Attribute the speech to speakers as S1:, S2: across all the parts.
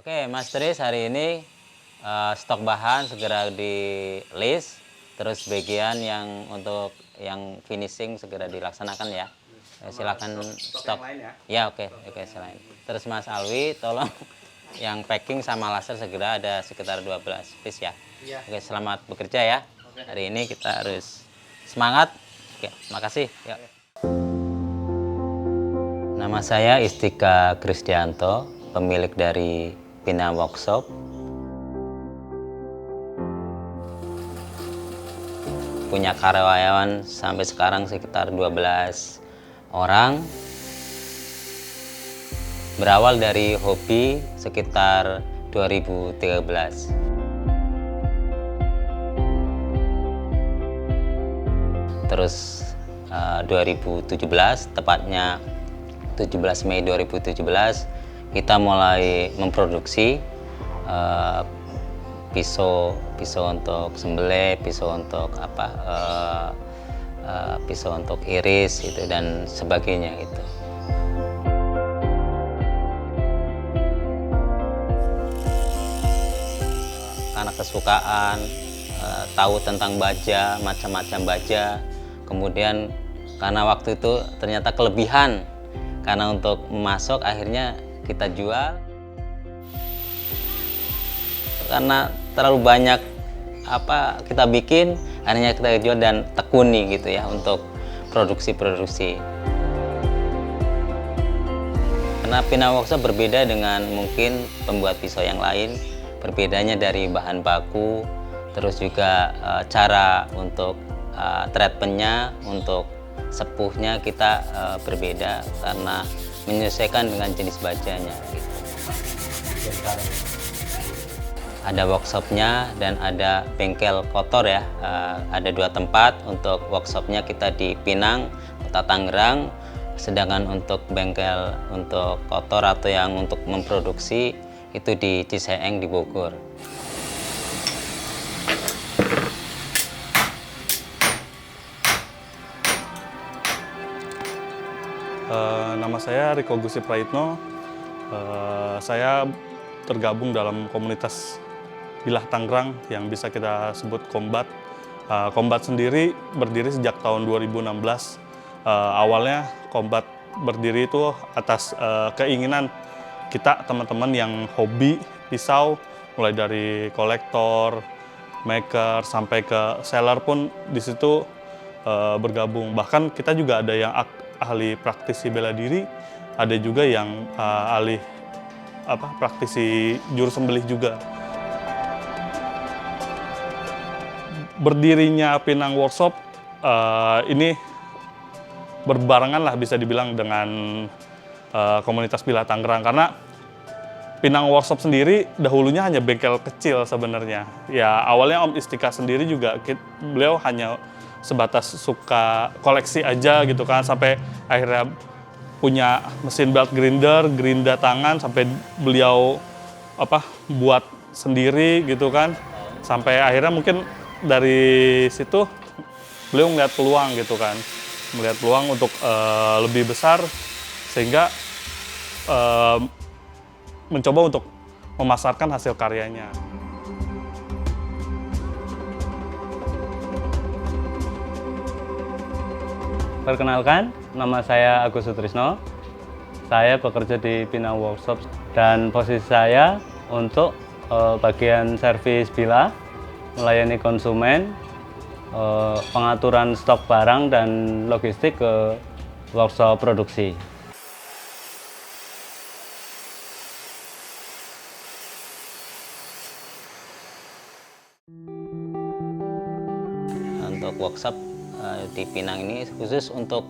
S1: Oke, Mas Tris, hari ini stok bahan segera di list, terus bagian yang untuk yang finishing segera dilaksanakan ya. Silakan stok. Ya, oke, selain. Terus Mas Alwi, tolong yang packing sama laser segera ada sekitar 12 piece ya. Oke, selamat bekerja ya. Hari ini kita harus semangat. Oke, makasih. Ya. Nama saya Istika Krisdianto, pemilik dari Pinang Workshop. Punya karyawan sampai sekarang sekitar 12 orang. Berawal dari hobi sekitar 2013. Terus 2017, tepatnya 17 Mei 2017, kita mulai memproduksi pisau untuk sembelih, pisau untuk pisau untuk iris gitu dan sebagainya gitu. Karena kesukaan, tahu tentang baja, macam-macam baja, kemudian karena waktu itu ternyata kelebihan, karena untuk memasok akhirnya kita jual. Karena terlalu banyak kita bikin, akhirnya kita jual dan tekuni gitu ya untuk produksi. Karena Pinang Workshop berbeda dengan mungkin pembuat pisau yang lain, berbedanya dari bahan baku, terus juga cara untuk treatmentnya, untuk sepuhnya kita berbeda karena menyesuaikan dengan jenis bajanya gitu. Ada workshopnya dan ada bengkel kotor ya. Ada 2 tempat. Untuk workshopnya kita di Pinang, Kota Tangerang. Sedangkan untuk bengkel untuk kotor atau yang untuk memproduksi itu di Ciseeng di Bogor.
S2: Nama saya Riko Gusi Praitno. Saya tergabung dalam komunitas Bilah Tangerang yang bisa kita sebut Kombat. Kombat sendiri berdiri sejak tahun 2016. Awalnya Kombat berdiri itu atas keinginan kita teman-teman yang hobi pisau, mulai dari kolektor, maker, sampai ke seller pun di situ bergabung. Bahkan kita juga ada yang ahli praktisi bela diri, ada juga yang ahli praktisi juru sembelih juga. Berdirinya Pinang Workshop ini berbarengan lah bisa dibilang dengan komunitas Bilah Tangerang, karena Pinang Workshop sendiri dahulunya hanya bengkel kecil sebenarnya. Ya awalnya Om Istika sendiri juga beliau hanya sebatas suka koleksi aja gitu kan, sampai akhirnya punya mesin belt grinder, gerinda tangan, sampai beliau buat sendiri gitu kan, sampai akhirnya mungkin dari situ beliau melihat peluang gitu kan, melihat peluang untuk lebih besar, sehingga mencoba untuk memasarkan hasil karyanya.
S3: Perkenalkan, nama saya Agus Sutrisno. Saya bekerja di Pinang Workshop dan posisi saya untuk bagian servis bila, melayani konsumen, pengaturan stok barang dan logistik ke workshop produksi.
S1: Untuk workshop di Pinang ini khusus untuk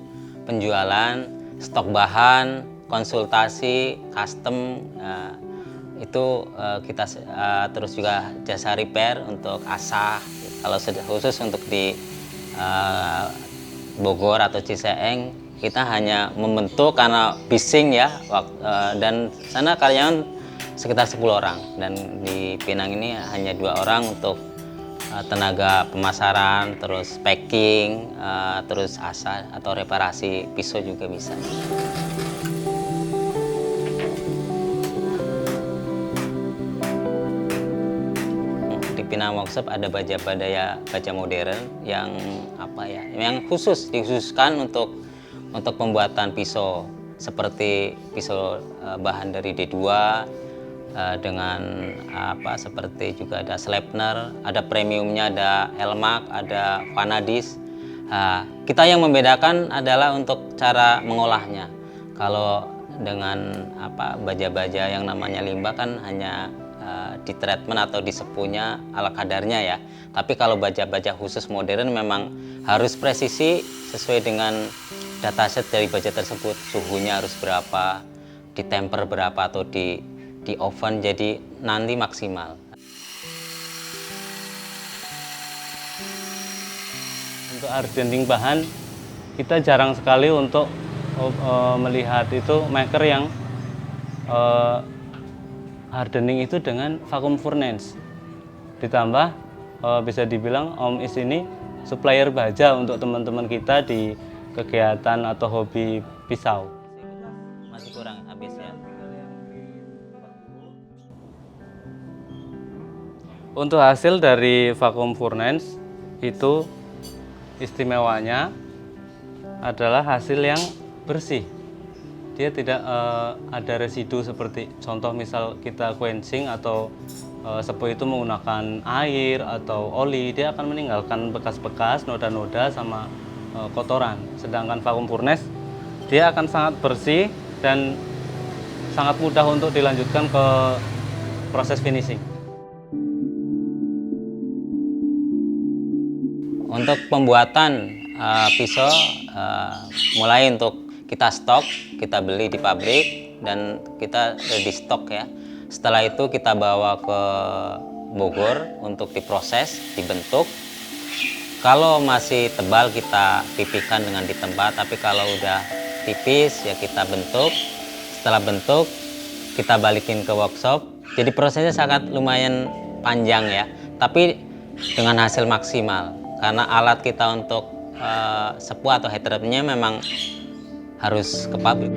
S1: penjualan stok bahan, konsultasi, custom, itu kita terus juga jasa repair untuk asah. Kalau khusus untuk di Bogor atau Ciseeng, kita hanya membentuk karena bising ya, dan sana karyawan sekitar 10 orang, dan di Pinang ini hanya 2 orang untuk tenaga pemasaran, terus packing, terus asah atau reparasi pisau juga bisa. Pinang Workshop ada baja modern yang yang dikhususkan untuk pembuatan pisau, seperti pisau bahan dari D2 dengan seperti juga ada Sleipner, ada premiumnya, ada Elmax, ada Vanadis. Kita yang membedakan adalah untuk cara mengolahnya. Kalau dengan baja-baja yang namanya limbah kan hanya di treatment atau disepuhnya ala kadarnya ya. Tapi kalau baja-baja khusus modern memang harus presisi sesuai dengan dataset dari baja tersebut. Suhunya harus berapa, di temper berapa atau di oven, jadi nanti maksimal.
S3: Untuk hardening bahan, kita jarang sekali untuk melihat itu maker yang hardening itu dengan vacuum furnace. Ditambah bisa dibilang Om Is ini supplier baja untuk teman-teman kita di kegiatan atau hobi pisau.
S1: Masih kurang habis ya.
S3: Untuk hasil dari vacuum furnace itu istimewanya adalah hasil yang bersih. Dia tidak ada residu seperti contoh misal kita quenching atau sepuh itu menggunakan air atau oli, dia akan meninggalkan bekas-bekas, noda-noda sama kotoran. Sedangkan vacuum furnace dia akan sangat bersih dan sangat mudah untuk dilanjutkan ke proses finishing.
S1: Untuk pembuatan pisau, mulai untuk kita stok, kita beli di pabrik dan kita ready stok ya. Setelah itu kita bawa ke Bogor untuk diproses, dibentuk. Kalau masih tebal kita pipihkan dengan di tempat, tapi kalau udah tipis ya kita bentuk. Setelah bentuk kita balikin ke workshop. Jadi prosesnya sangat lumayan panjang ya, tapi dengan hasil maksimal. Karena alat kita untuk sepuh atau head wrap-nya memang harus ke pabrik.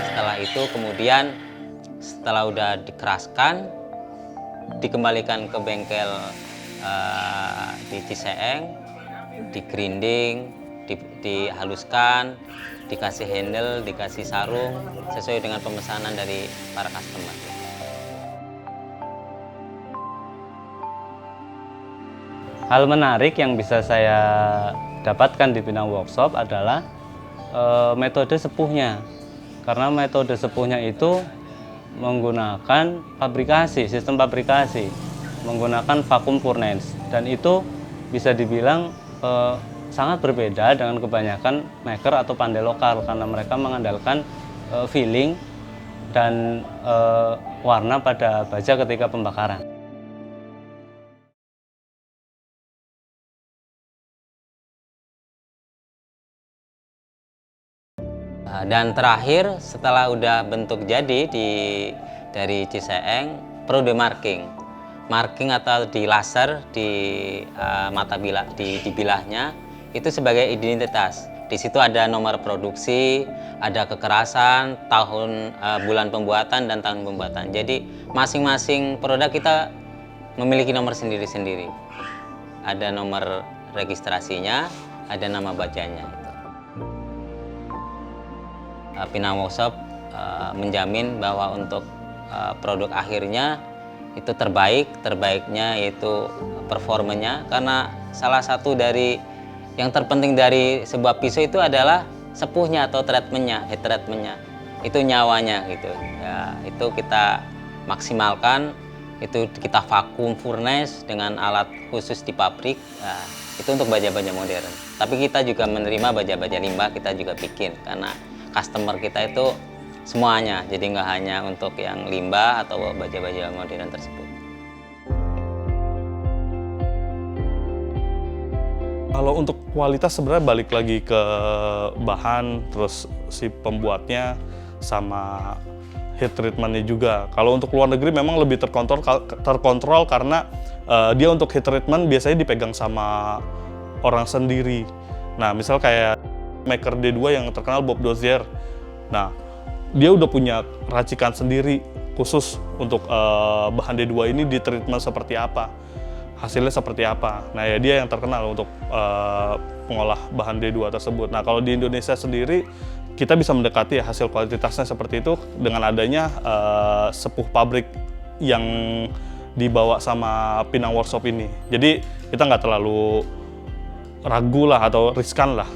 S1: Setelah itu kemudian setelah udah dikeraskan, dikembalikan ke bengkel di Ciseeng, di grinding, dihaluskan, dikasih handle, dikasih sarung sesuai dengan pemesanan dari para customer.
S3: Hal menarik yang bisa saya dapatkan di Pinang Workshop adalah metode sepuhnya. Karena metode sepuhnya itu menggunakan sistem pabrikasi, menggunakan vacuum furnace. Dan itu bisa dibilang sangat berbeda dengan kebanyakan maker atau pandai lokal, karena mereka mengandalkan feeling dan warna pada baja ketika pembakaran.
S1: Dan terakhir setelah udah bentuk jadi dari Ciseeng, perlu marking atau di laser di mata bilah di bilahnya itu sebagai identitas. Di situ ada nomor produksi, ada kekerasan, tahun bulan pembuatan dan tahun pembuatan. Jadi masing-masing produk kita memiliki nomor sendiri-sendiri. Ada nomor registrasinya, ada nama bajanya. Pinang Workshop menjamin bahwa untuk produk akhirnya itu terbaiknya yaitu performanya, karena salah satu dari yang terpenting dari sebuah pisau itu adalah sepuhnya atau treatmentnya, head treatmentnya, itu nyawanya gitu ya. Itu kita maksimalkan, itu kita vacuum furnace dengan alat khusus di pabrik ya, itu untuk baja-baja modern. Tapi kita juga menerima baja-baja limbah, kita juga bikin karena customer kita itu semuanya, jadi nggak hanya untuk yang limbah atau baja-baja modern tersebut.
S2: Kalau untuk kualitas sebenarnya balik lagi ke bahan, terus si pembuatnya sama heat treatmentnya juga. Kalau untuk luar negeri memang lebih terkontrol karena dia untuk heat treatment biasanya dipegang sama orang sendiri. Nah, misal kayak maker D2 yang terkenal Bob Dozier. Nah, dia udah punya racikan sendiri khusus untuk bahan D2 ini di treatment seperti apa, hasilnya seperti apa. Nah ya dia yang terkenal untuk pengolah bahan D2 tersebut. Nah kalau di Indonesia sendiri kita bisa mendekati ya, hasil kualitasnya seperti itu dengan adanya sepuh pabrik yang dibawa sama Pinang Workshop ini. Jadi kita nggak terlalu ragu lah atau riskan lah.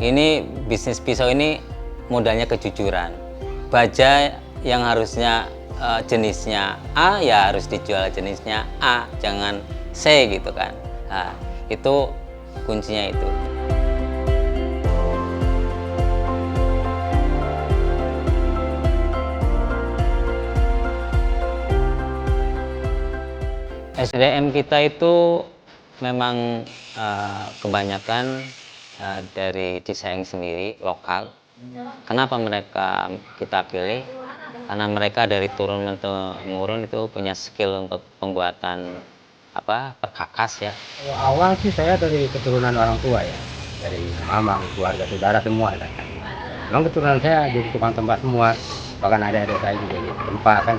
S1: Ini bisnis pisau ini modalnya kejujuran. Baja yang harusnya jenisnya A ya harus dijual jenisnya A, jangan C gitu kan. Nah, itu kuncinya itu. SDM kita itu memang kebanyakan dari desain sendiri lokal. Kenapa mereka kita pilih? Karena mereka dari turun temurun itu punya skill untuk pembuatan perkakas ya.
S4: Awal sih saya dari keturunan orang tua ya, dari mama, keluarga, saudara semua kan. Memang keturunan saya jadi tukang tempat semua, bahkan ada saya juga gitu, tempat kan.